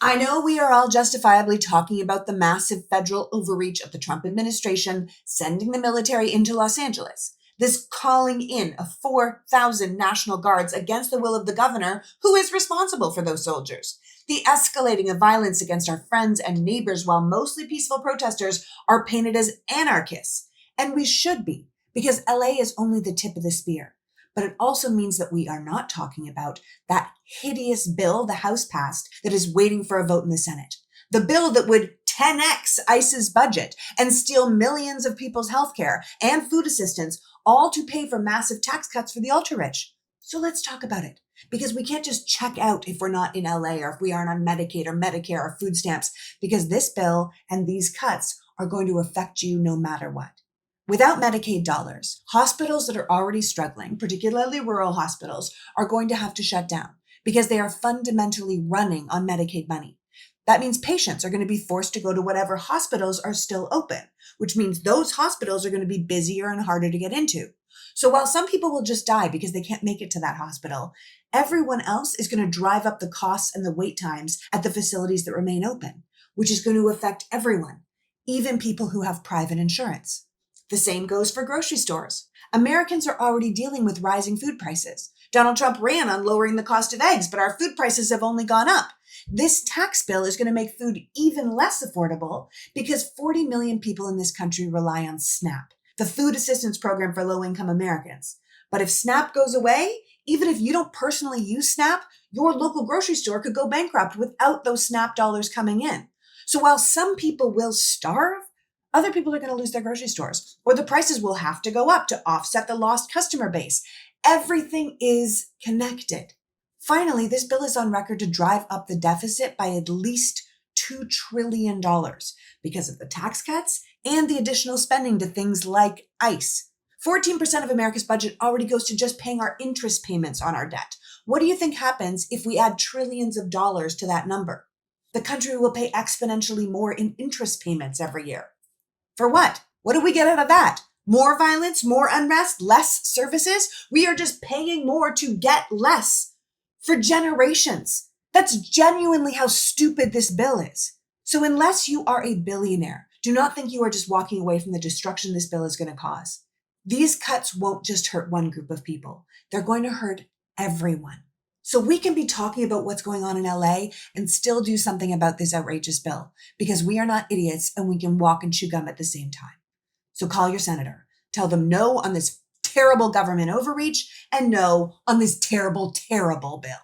I know we are all justifiably talking about the massive federal overreach of the Trump administration sending the military into Los Angeles. This calling in of 4,000 National Guards against the will of the governor, who is responsible for those soldiers. The escalating of violence against our friends and neighbors while mostly peaceful protesters are painted as anarchists. And we should be, because LA is only the tip of the spear. But it also means that we are not talking about that hideous bill the House passed that is waiting for a vote in the Senate. The bill that would 10x ICE's budget and steal millions of people's healthcare and food assistance, all to pay for massive tax cuts for the ultra-rich. So let's talk about it, because we can't just check out if we're not in LA or if we aren't on Medicaid or Medicare or food stamps, because this bill and these cuts are going to affect you no matter what. Without Medicaid dollars, hospitals that are already struggling, particularly rural hospitals, are going to have to shut down because they are fundamentally running on Medicaid money. That means patients are going to be forced to go to whatever hospitals are still open, which means those hospitals are going to be busier and harder to get into. So while some people will just die because they can't make it to that hospital, everyone else is going to drive up the costs and the wait times at the facilities that remain open, which is going to affect everyone, even people who have private insurance. The same goes for grocery stores. Americans are already dealing with rising food prices. Donald Trump ran on lowering the cost of eggs, but our food prices have only gone up. This tax bill is going to make food even less affordable because 40 million people in this country rely on SNAP, the food assistance program for low-income Americans. But if SNAP goes away, even if you don't personally use SNAP, your local grocery store could go bankrupt without those SNAP dollars coming in. So while some people will starve, other people are going to lose their grocery stores, or the prices will have to go up to offset the lost customer base. Everything is connected. Finally, this bill is on record to drive up the deficit by at least $2 trillion because of the tax cuts and the additional spending to things like ICE. 14% of America's budget already goes to just paying our interest payments on our debt. What do you think happens if we add trillions of dollars to that number? The country will pay exponentially more in interest payments every year. For what? What do we get out of that? More violence, more unrest, less services? We are just paying more to get less for generations. That's genuinely how stupid this bill is. So unless you are a billionaire, do not think you are just walking away from the destruction this bill is going to cause. These cuts won't just hurt one group of people. They're going to hurt everyone. So we can be talking about what's going on in LA and still do something about this outrageous bill, because we are not idiots and we can walk and chew gum at the same time. So call your senator. Tell them no on this terrible government overreach and no on this terrible, terrible bill.